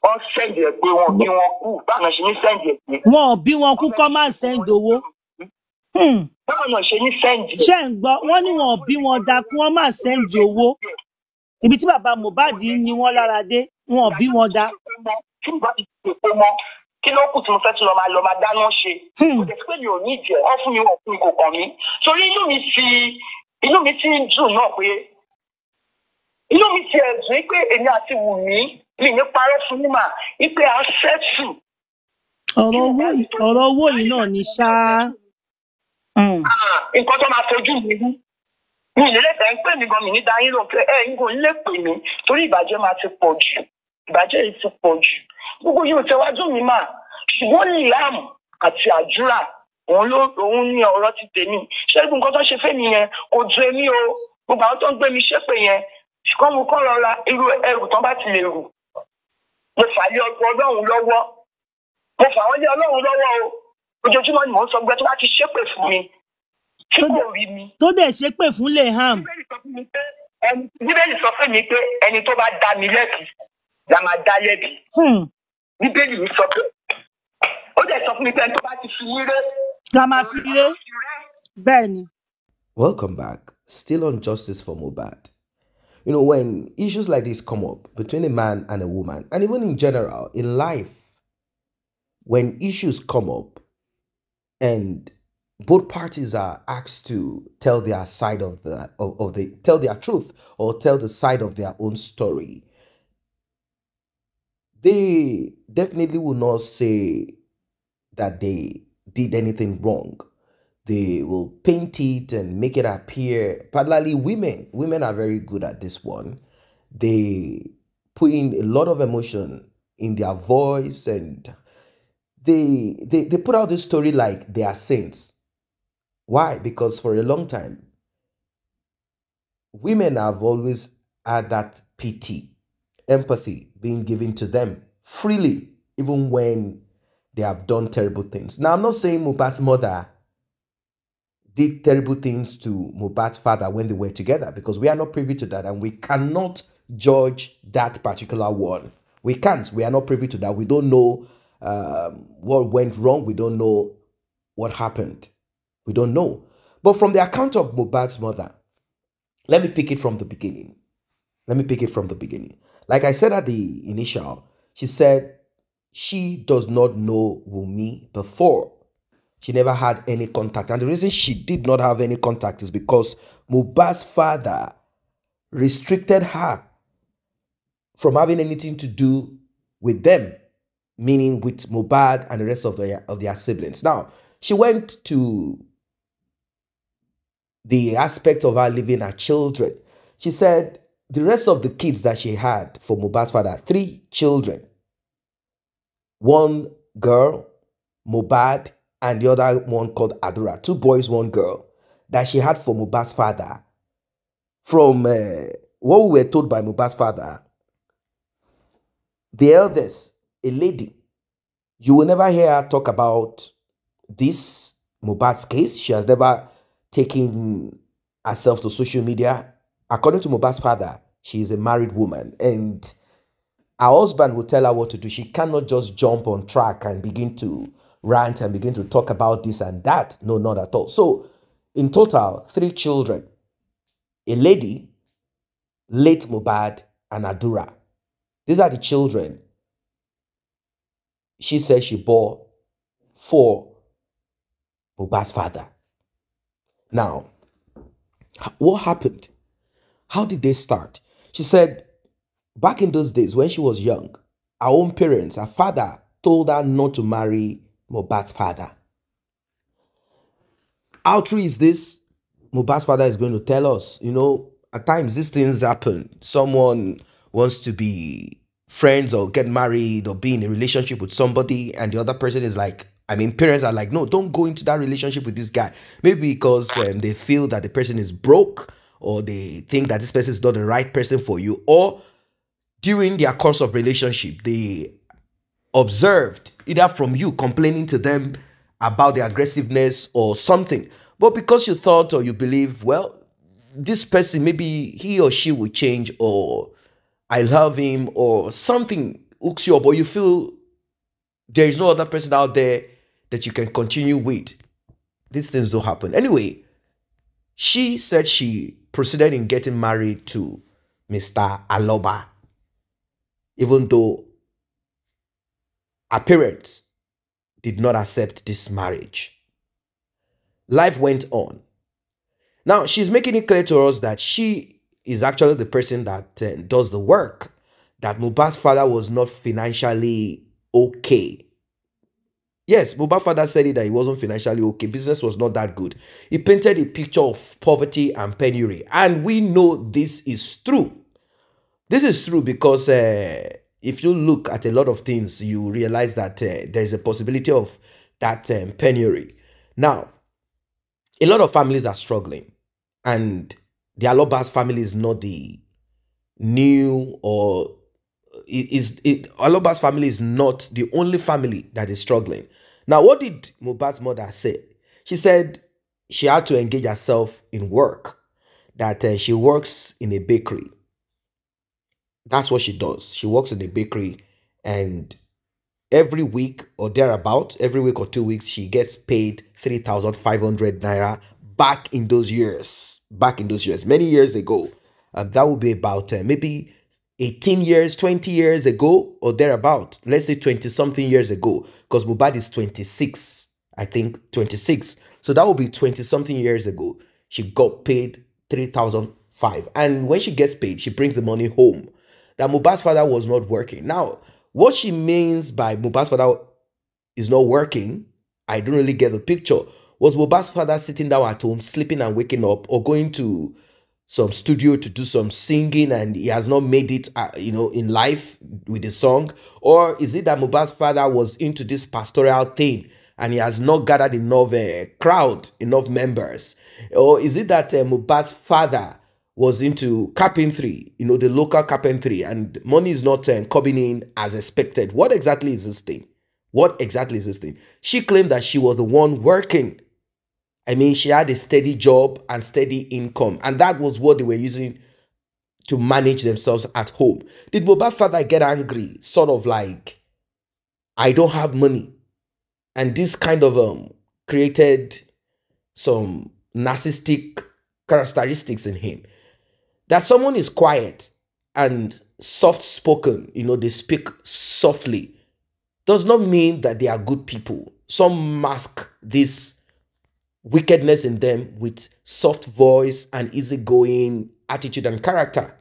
Wọ́n sẹ́ǹdì ẹ̀ pé wọn bí wọn kú báwọn ṣe ní sẹ́ǹdì ẹ̀ pé. Wọn ò bí wọn kú kọ́ máa ń sẹ́ǹdì owó. Báwọn ṣe ní sẹ́ǹdì. Ṣé ń gbọ́ wọ́n ní wọn ò bí wọn da kí wọ́n máa sẹ́ǹdì owó. Ibi tí bàbá Mohbad ní wọ́n lára dé wọn ò bí wọn da. Kí ló kù tí mo fẹ́ tún lọ máa dáná ṣe. Kò tẹ̀ sí pé mi ò ní ìjẹ́ ọ́ fún mi wọ̀n fún mi kò kàn mí. Torí inú mi ti ń dùn náà pé inú mi ti ẹ̀dùn pé èmi àti Wunmi mi ní parọ́ fún yín mà wípé a ṣẹ́tù. ọ̀rọ̀ owó yìí náà ni ṣá. Nǹkan tó máa fojú mi rí. Mi ì lè bẹ̀ ń pè mí gan, mi ní dáyín lò pé ẹ̀yin kò lè pè mí torí ìbàjẹ́ máa ti pọ̀ jù. Ìbàjẹ́ yìí ti pọ̀ jù. Gbogbo yóò tẹ́wájú mi mà. Ṣùgbọ́n Liam àti àdúrà òun ní ọ̀rọ̀ ti tèmi. Ṣé nǹkan tó ṣe fẹ́ mi yẹn kò ju èmi o? Gbogbo àwọn tó ń gbé mi ṣépè yẹn. Ṣùgbọ́n mo kọ́ rọra irú ẹrù tán bá ti lè rù. Mo fà lé Ọlọ́run lọ́wọ́. Mo fà wọ́n lé Ọlọ́run lọ́wọ́ o. Ojoojúmọ́ ni mò ń sọ gbẹ tó bá ti ṣépè fún mi. Tí kò rí mi. Tó dẹ̀ ṣépè fún Liam. Bíbélì sọ fún mi pé ẹni tó bá dá mi lẹ́bi la máa dá lẹ́bi. Bíbélì mi sọ pé ó dẹ̀ sọ fún mi pé ẹni tó bá ti fi mí ré. La máa fi ré. Bẹ́ẹ̀ ni. Welcome back. Still on justice for Mohbad. You know, when issues like this come up between a man and a woman, and even in general, in life, when issues come up and both parties are asked to tell their side of tell their truth or tell the side of their own story, they definitely will not say that they did anything wrong. They will paint it and make it appear, particularly women. Women are very good at this one. They put in a lot of emotion in their voice, and they put out this story like they are saints. Why? Because for a long time, women have always had that pity, empathy being given to them freely, even when they have done terrible things. Now, I'm not saying Mohbad's mother did terrible things to Mohbad's father when they were together, because we are not privy to that, and we cannot judge that particular one. We can't. We are not privy to that. We don't know what went wrong. We don't know what happened. We don't know. But from the account of Mohbad's mother, let me pick it from the beginning. Like I said at the initial, she said she does not know Wunmi before. She never had any contact. And the reason she did not have any contact is because Mohbad's father restricted her from having anything to do with them, meaning with Mohbad and the rest of their siblings. Now, she went to the aspect of her leaving her children. She said the rest of the kids that she had for Mohbad's father, 3 children, 1 girl, Mohbad, and the other one called Adura, 2 boys, 1 girl, that she had for Mohbad's father. From what we were told by Mohbad's father, the eldest, a lady, you will never hear her talk about this Mohbad's case. She has never taken herself to social media. According to Mohbad's father, she is a married woman, and her husband will tell her what to do. She cannot just jump on track and begin to rant and begin to talk about this and that. No, not at all. So, in total, 3 children, a lady, late Mohbad, and Adura. These are the children she said she bore for Mohbad's father. Now, what happened? How did they start? She said back in those days when she was young, her own parents, her father, told her not to marry Mohbad's father. How true is this? Mohbad's father is going to tell us. You know, at times these things happen. Someone wants to be friends or get married or be in a relationship with somebody, and the other person is like, parents are like, no, don't go into that relationship with this guy. Maybe because they feel that the person is broke, or they think that this person is not the right person for you, or during their course of relationship, they observed either from you complaining to them about the aggressiveness or something. But because you thought or you believe, well, this person, maybe he or she will change, or I love him, or something hooks you up, or you feel there is no other person out there that you can continue with. These things don't happen. Anyway, she said she proceeded in getting married to Mr. Aloba, even though her parents did not accept this marriage. Life went on. Now, she's making it clear to us that she is actually the person that does the work, that Mohbad's father was not financially okay. Yes, Mohbad's father said it that he wasn't financially okay. Business was not that good. He painted a picture of poverty and penury. And we know this is true. This is true because if you look at a lot of things, you realize that there's a possibility of that penury. Now, a lot of families are struggling. And the Alobas family is not the new or Aloba's family is not the only family that is struggling. Now, what did Mohbad's mother say? She said she had to engage herself in work, that she works in a bakery. That's what she does. She works in a bakery, and every week or thereabout, every week or 2 weeks, she gets paid 3,500 naira back in those years. Back in those years, many years ago. That would be about maybe 18 years, 20 years ago or thereabout. Let's say 20 something years ago, because Mohbad is 26, I think 26. So that would be 20 something years ago. She got paid 3,500. And when she gets paid, she brings the money home. That Mohbad's father was not working. Now, what she means by Mohbad's father is not working, I don't really get the picture. Was Mohbad's father sitting down at home, sleeping and waking up, or going to some studio to do some singing and he has not made it, in life with the song? Or is it that Mohbad's father was into this pastoral thing and he has not gathered enough crowd, enough members? Or is it that Mohbad's father was into carpentry, the local carpentry, and money is not coming in as expected? What exactly is this thing? What exactly is this thing? She claimed that she was the one working. I mean, she had a steady job and steady income, and that was what they were using to manage themselves at home. Did Mohbad's father get angry? Sort of like, I don't have money. And this kind of created some narcissistic characteristics in him. That someone is quiet and soft-spoken, they speak softly, does not mean that they are good people. Some mask this wickedness in them with soft voice and easygoing attitude and character.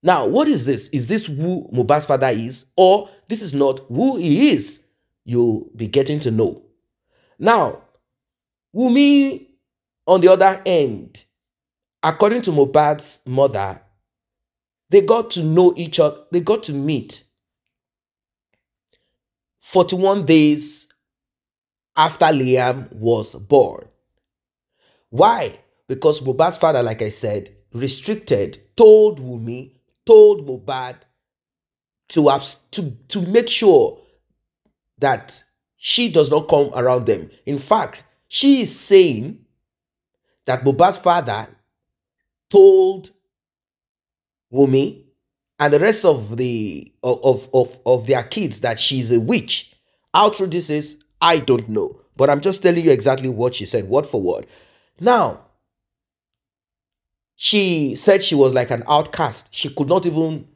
Now, what is this? Is this who Mohbad's father is? Or this is not who he is? You'll be getting to know. Now, Wunmi, on the other end, according to Mohbad's mother, they got to know each other. They got to meet 41 days after Liam was born. Why? Because Mohbad's father, like I said, told Wunmi, told Mohbad to make sure that she does not come around them. In fact, she is saying that Mohbad's father told Wunmi and the rest of their kids that she's a witch. How true this is, I don't know. But I'm just telling you exactly what she said, word for word. Now, she said she was like an outcast. She could not even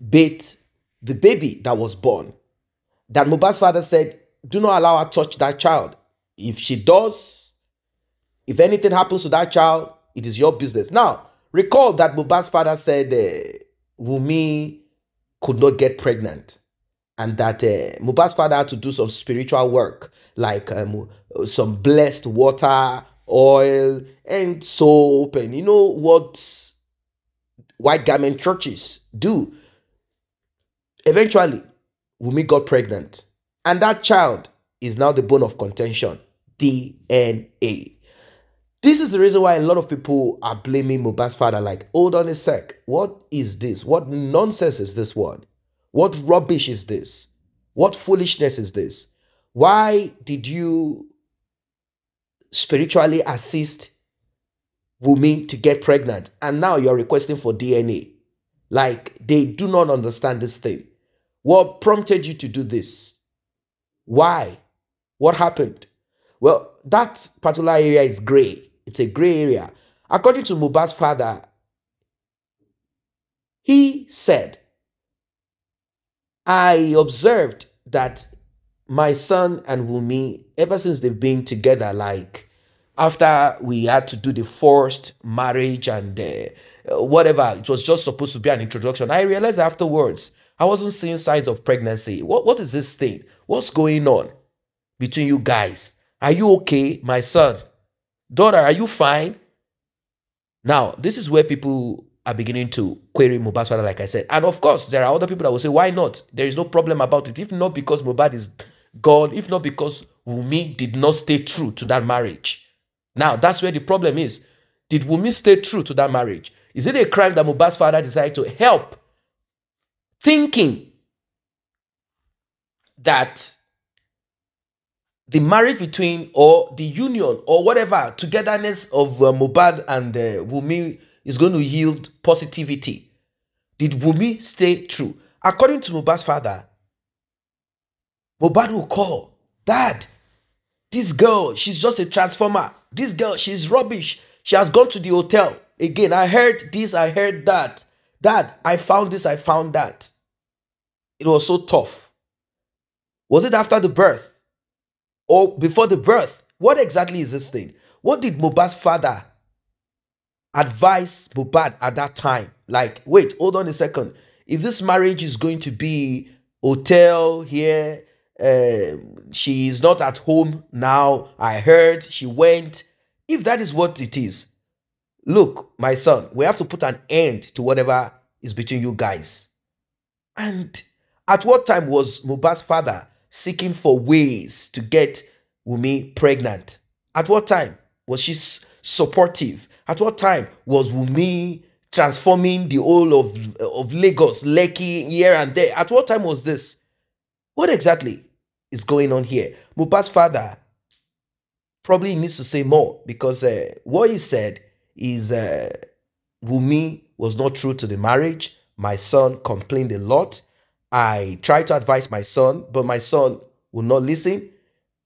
bathe the baby that was born. That Mohbad's father said, do not allow her to touch that child. If she does, if anything happens to that child, it is your business. Now, recall that Mohbad's father said Wunmi could not get pregnant. And that Mohbad's father had to do some spiritual work, like some blessed water, oil, and soap, and you know what white garment churches do. Eventually, Wunmi got pregnant. And that child is now the bone of contention, DNA. This is the reason why a lot of people are blaming Mohbad's father, like, hold on a sec. What is this? What nonsense is this one? What rubbish is this? What foolishness is this? Why did you spiritually assist Wunmi to get pregnant and now you're requesting for DNA? Like, they do not understand this thing. What prompted you to do this? Why? What happened? Well, that particular area is gray. It's a gray area. According to Mohbad's father, he said, I observed that my son and Wunmi, ever since they've been together, like, after we had to do the forced marriage and whatever, it was just supposed to be an introduction. I realized afterwards I wasn't seeing signs of pregnancy. What is this thing? What's going on between you guys? Are you okay, my son? Daughter, are you fine? Now, this is where people are beginning to query Mohbad's father, like I said. And of course, there are other people that will say, why not? There is no problem about it. If not because Mohbad is gone, if not because Wunmi did not stay true to that marriage. Now, that's where the problem is. Did Wunmi stay true to that marriage? Is it a crime that Mohbad's father decided to help, thinking that the marriage between, or the union, or whatever, togetherness of Mohbad and Wunmi is going to yield positivity? Did Wunmi stay true? According to Mohbad's father, Mohbad will call, Dad, this girl, she's just a transformer. This girl, she's rubbish. She has gone to the hotel. Again, I heard this, I heard that. Dad, I found this, I found that. It was so tough. Was it after the birth or before the birth? What exactly is this thing? What did Mohbad's father advise Mohbad at that time? Like, wait, hold on a second. If this marriage is going to be hotel here, she is not at home now. I heard she went. If that is what it is, look, my son, we have to put an end to whatever is between you guys. And at what time was Mohbad's father seeking for ways to get Wunmi pregnant? At what time was she supportive? At what time was Wunmi transforming the whole of Lagos, Lekki, here and there? At what time was this? What exactly is going on here? Mohbad's father probably needs to say more, because what he said is Wunmi was not true to the marriage. My son complained a lot. I tried to advise my son, but my son will not listen.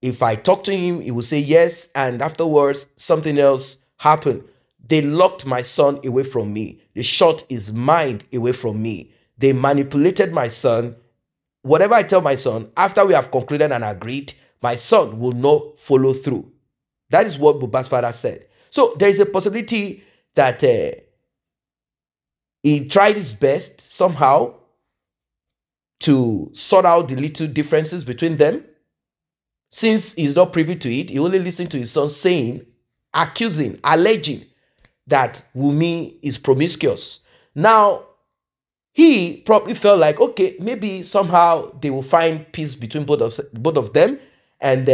If I talk to him, he will say yes, and afterwards something else happened. They locked my son away from me. They shut his mind away from me. They manipulated my son. Whatever I tell my son, after we have concluded and agreed, my son will not follow through. That is what Mohbad's father said. So there is a possibility that he tried his best somehow to sort out the little differences between them. Since he's not privy to it, he only listened to his son saying, accusing, alleging that Wunmi is promiscuous. Now, he probably felt like, okay, maybe somehow they will find peace between both of them. And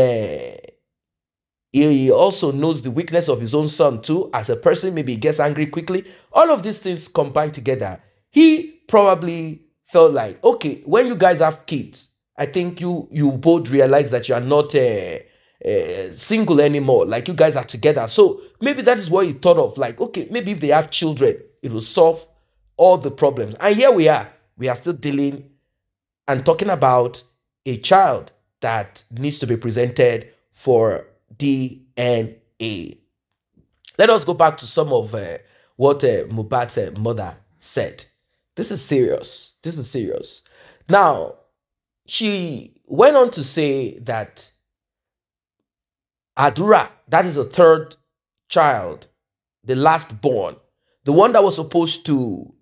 he also knows the weakness of his own son too. As a person, maybe he gets angry quickly. All of these things combined together. He probably felt like, okay, when you guys have kids, I think you both realize that you are not single anymore. Like, you guys are together. So maybe that is what he thought of. Like, okay, maybe if they have children, it will solve all the problems. And here we are. We are still dealing and talking about a child that needs to be presented for DNA. Let us go back to some of what Mohbad's mother said. This is serious. This is serious. Now, she went on to say that Adura, that is the third child, the last born, the one that was supposed to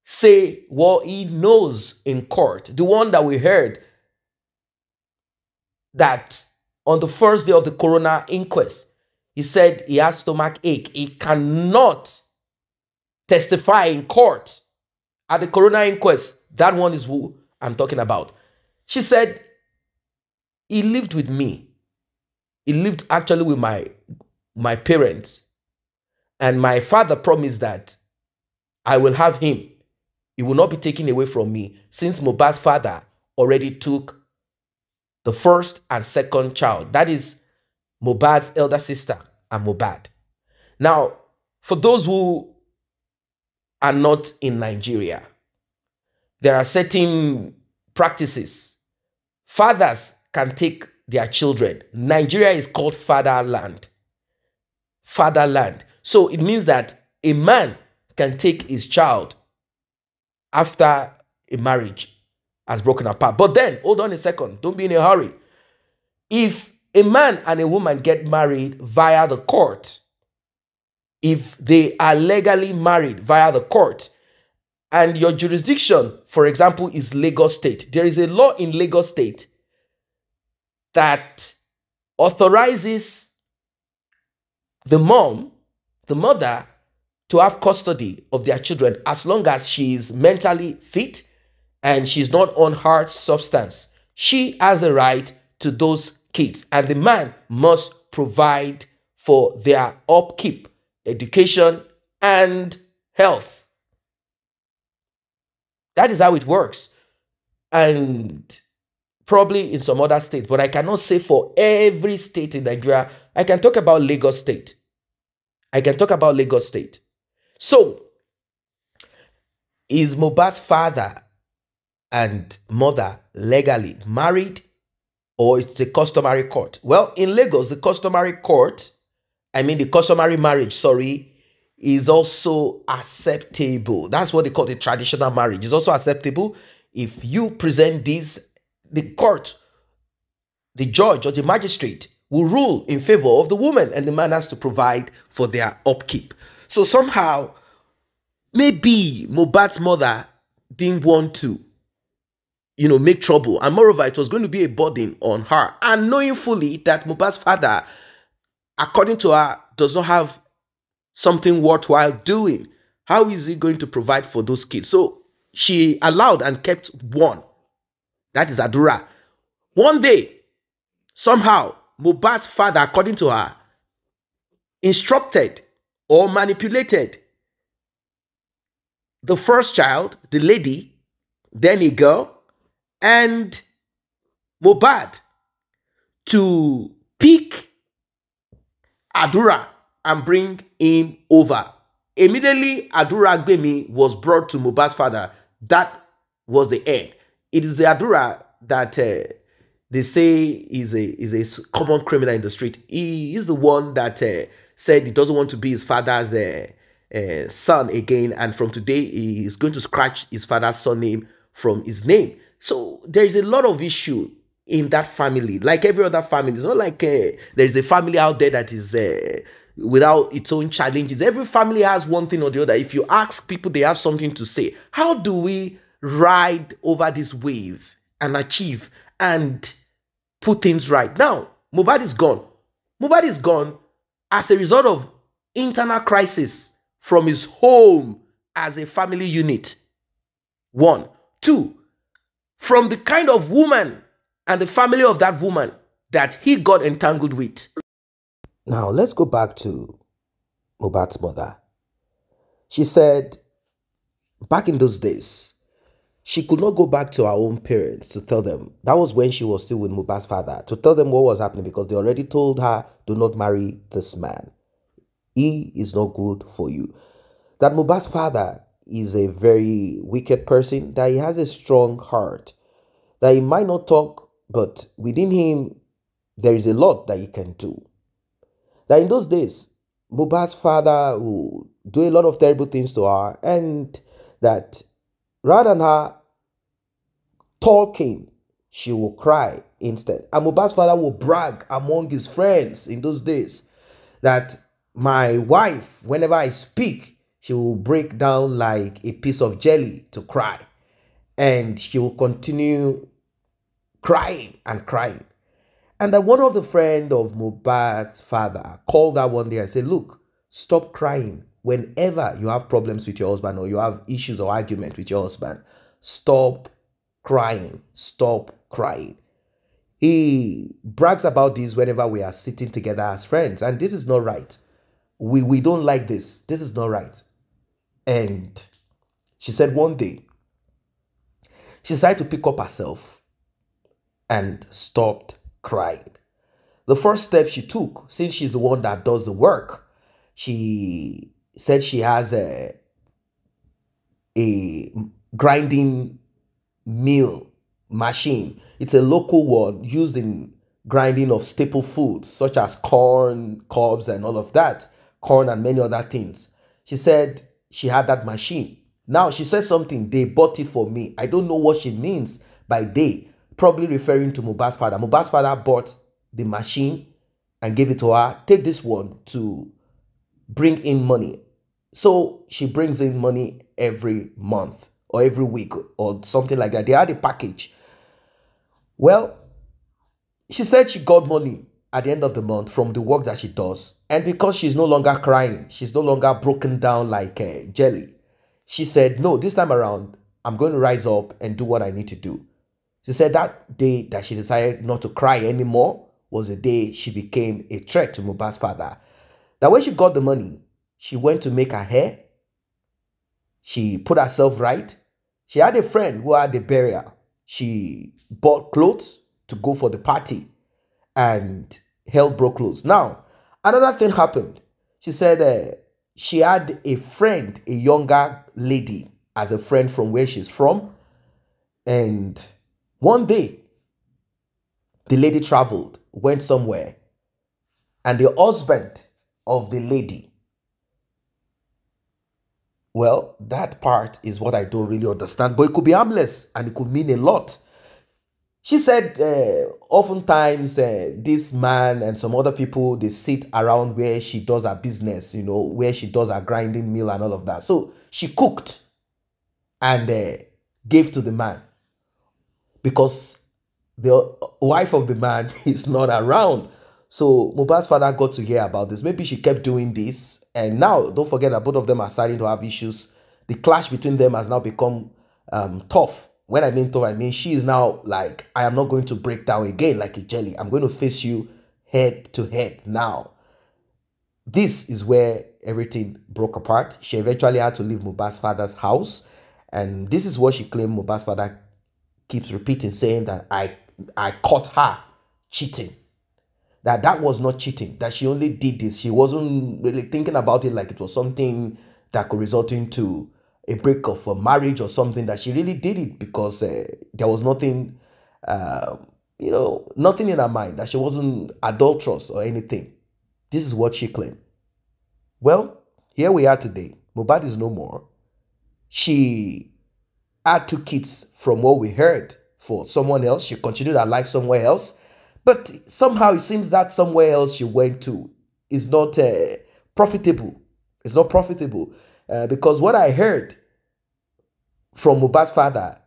say what he knows in court, the one that we heard that on the first day of the coroner inquest, he said he has stomach ache. He cannot testify in court at the coroner inquest. That one is who I'm talking about. She said, he lived with me. He lived actually with my parents. And my father promised that I will have him. He will not be taken away from me, since Mohbad's father already took the first and second child. That is Mohbad's elder sister and Mohbad. Now, for those who are not in Nigeria, there are certain practices. Fathers can take their children. Nigeria is called fatherland. Fatherland. So it means that a man can take his child after a marriage has broken apart. But then, hold on a second. Don't be in a hurry. If a man and a woman get married via the court, if they are legally married via the court, and your jurisdiction, for example, is Lagos State, there is a law in Lagos State that authorizes the mother, to have custody of their children as long as she is mentally fit and she's not on hard substance. She has a right to those kids, and the man must provide for their upkeep, education, and health. That is how it works. And probably in some other states, but I cannot say for every state in Nigeria. I can talk about Lagos State. So, is Mohbad's father and mother legally married, or it's a customary court? Well, in Lagos, the customary marriage, is also acceptable. That's what they call the traditional marriage. It's also acceptable if you present this, the court, the judge or the magistrate will rule in favor of the woman, and the man has to provide for their upkeep. So somehow, maybe Mohbad's mother didn't want to, make trouble. And moreover, it was going to be a burden on her. And knowing fully that Mohbad's father, according to her, does not have something worthwhile doing, how is he going to provide for those kids? So she allowed and kept one. That is Adura. One day, somehow, Mohbad's father, according to her, instructed or manipulated the first child, the lady, then a girl, and Mohbad to pick Adura and bring him over. Immediately, Adura Gbemi was brought to Mohbad's father. That was the end. It is the Adura that they say is a common criminal in the street. He is the one that said he doesn't want to be his father's son again, and from today he is going to scratch his father's surname from his name. So there is a lot of issue in that family, like every other family. It's not like there is a family out there that is without its own challenges. Every family has one thing or the other. If you ask people, they have something to say. How do we ride over this wave and achieve and put things right? Now, Mohbad is gone. Mohbad is gone as a result of internal crisis from his home as a family unit. 1. 2, from the kind of woman and the family of that woman that he got entangled with. Now, let's go back to Mohbad's mother. She said, back in those days, she could not go back to her own parents to tell them. That was when she was still with Mohbad's father, to tell them what was happening, because they already told her, do not marry this man. He is not good for you. That Mohbad's father is a very wicked person, that he has a strong heart, that he might not talk, but within him, there is a lot that he can do. That in those days, Mohbad's father would do a lot of terrible things to her, and that rather than her talking, she will cry instead. And Mohbad's father will brag among his friends in those days that my wife, whenever I speak, she will break down like a piece of jelly to cry. And she will continue crying and crying. And then one of the friends of Mohbad's father called her one day and said, look, stop crying. Whenever you have problems with your husband or you have issues or argument with your husband, stop crying. Stop crying. He brags about this whenever we are sitting together as friends. And this is not right. We don't like this. This is not right. And she said one day, she decided to pick up herself and stopped crying. The first step she took, since she's the one that does the work, she said she has a grinding mill machine. It's a local one used in grinding of staple foods such as corn, cobs, and all of that. Corn and many other things. She said she had that machine. Now she said something, they bought it for me. I don't know what she means by they, probably referring to Mohbad's father. Mohbad's father bought the machine and gave it to her. Take this one to bring in money. So she brings in money every month or every week or something like that. They had a package. Well, she said she got money at the end of the month from the work that she does. And because she's no longer crying, she's no longer broken down like jelly, she said, no, this time around, I'm going to rise up and do what I need to do. She said that day that she decided not to cry anymore was the day she became a threat to Mohbad's father. That when she got the money, she went to make her hair. She put herself right. She had a friend who had a burial. She bought clothes to go for the party and held broke clothes. Now, another thing happened. She said she had a friend, a younger lady, as a friend from where she's from. And one day, the lady traveled, went somewhere, and the husband of the lady, well, that part is what I don't really understand, but it could be harmless and it could mean a lot. She said oftentimes this man and some other people, they sit around where she does her business, you know, where she does her grinding mill and all of that. So she cooked and gave to the man because the wife of the man is not around. So Mohbad's father got to hear about this. Maybe she kept doing this. And now, don't forget that both of them are starting to have issues. The clash between them has now become tough. When I mean tough, I mean she is now like, I am not going to break down again like a jelly. I'm going to face you head to head now. This is where everything broke apart. She eventually had to leave Mohbad's father's house. And this is what she claimed Mohbad's father keeps repeating, saying that I caught her cheating. That was not cheating, that she only did this. She wasn't really thinking about it like it was something that could result into a break of a marriage or something, that she really did it because there was nothing, nothing in her mind, that she wasn't adulterous or anything. This is what she claimed. Well, here we are today. Mohbad is no more. She had 2 kids from what we heard for someone else. She continued her life somewhere else. But somehow it seems that somewhere else she went to is not profitable. It's not profitable because what I heard from Mohbad's father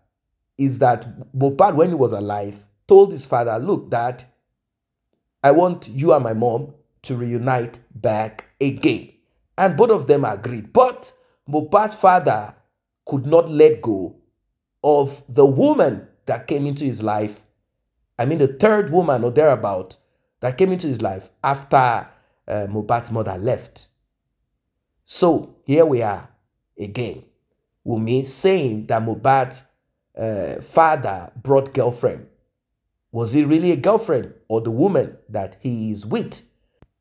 is that Mohbad, when he was alive, told his father, look, Dad, I want you and my mom to reunite back again. And both of them agreed. But Mohbad's father could not let go of the woman that came into his life. I mean, the 3rd woman or thereabout that came into his life after Mohbad's mother left. So here we are again. Wunmi saying that Mohbad's father brought girlfriend. Was it really a girlfriend or the woman that he is with?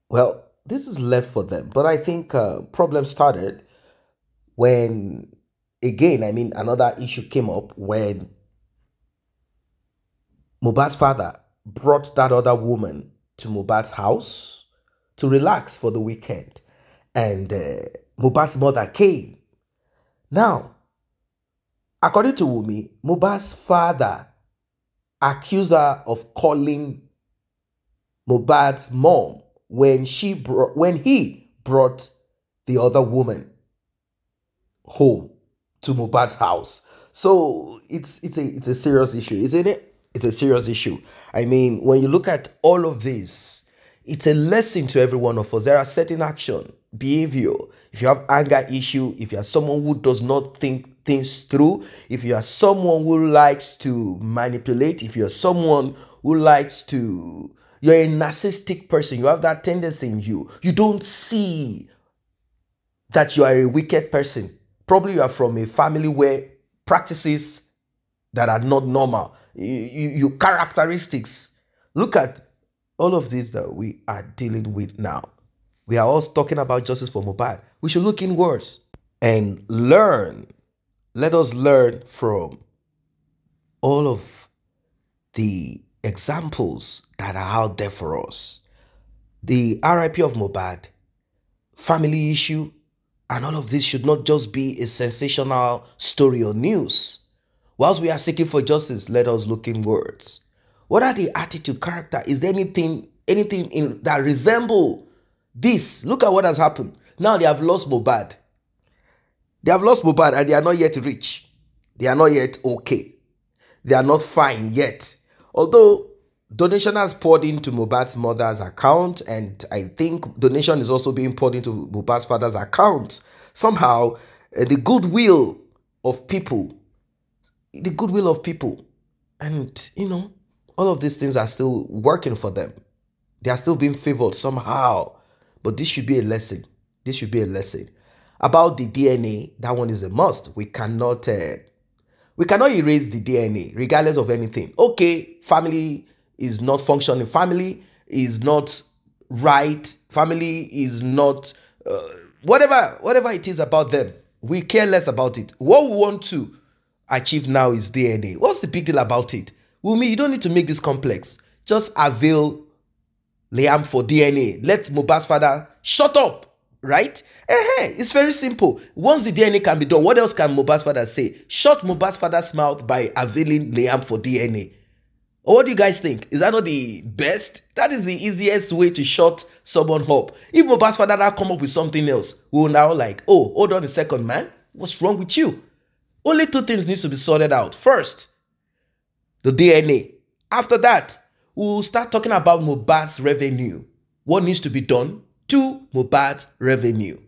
Well, this is left for them. But I think problems started when, again, I mean, another issue came up when Mohbad's father brought that other woman to Mohbad's house to relax for the weekend. And Mohbad's mother came. Now, according to Wunmi, Mohbad's father accused her of calling Mohbad's mom when he brought the other woman home to Mohbad's house. So it's a serious issue, isn't it? It's a serious issue. I mean, when you look at all of this, it's a lesson to every one of us. There are certain action, behavior. If you have anger issue, if you are someone who does not think things through, if you are someone who likes to manipulate, if you're someone who likes to, you're a narcissistic person, you have that tendency in you. You don't see that you are a wicked person. Probably you are from a family where practices that are not normal. You characteristics. Look at all of this that we are dealing with now. We are all talking about justice for Mohbad. We should look inwards and learn. Let us learn from all of the examples that are out there for us. The RIP of Mohbad, family issue, and all of this should not just be a sensational story or news. Whilst we are seeking for justice, let us look inwards. What are the attitude, character? Is there anything anything in that resemble this. Look at what has happened. Now they have lost Mohbad. They have lost Mohbad and they are not yet rich. They are not yet okay. They are not fine yet. Although donation has poured into Mohbad's mother's account, and I think donation is also being poured into Mohbad's father's account. Somehow, the goodwill of people, and all of these things are still working for them. They are still being favored somehow. But this should be a lesson. This should be a lesson. About the DNA, that one is a must. We cannot erase the DNA regardless of anything. Okay, family is not functioning. Family is not right. Family is not whatever it is about them. We care less about it. What we want to achieve now is DNA. What's the big deal about it? Wunmi, you don't need to make this complex. Just avail Liam for DNA. Let Mohbad's father shut up. Right? It's very simple. Once the DNA can be done, what else can Mohbad's father say? Shut Mohbad's father's mouth by availing Liam for DNA. Or what do you guys think? Is that not the best? That is the easiest way to shut someone up. If Mohbad's father now come up with something else, we will now like, oh, hold on a second, man. What's wrong with you? Only two things need to be sorted out. First, the DNA. After that, we'll start talking about Mohbad's revenue. What needs to be done to Mohbad's revenue.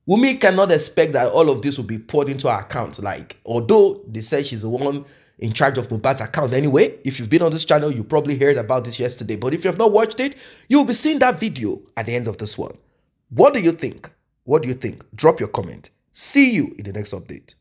Wunmi cannot expect that all of this will be poured into her account. Like, although they say she's the one in charge of Mohbad's account anyway, if you've been on this channel, you probably heard about this yesterday. But if you have not watched it, you'll be seeing that video at the end of this one. What do you think? What do you think? Drop your comment. See you in the next update.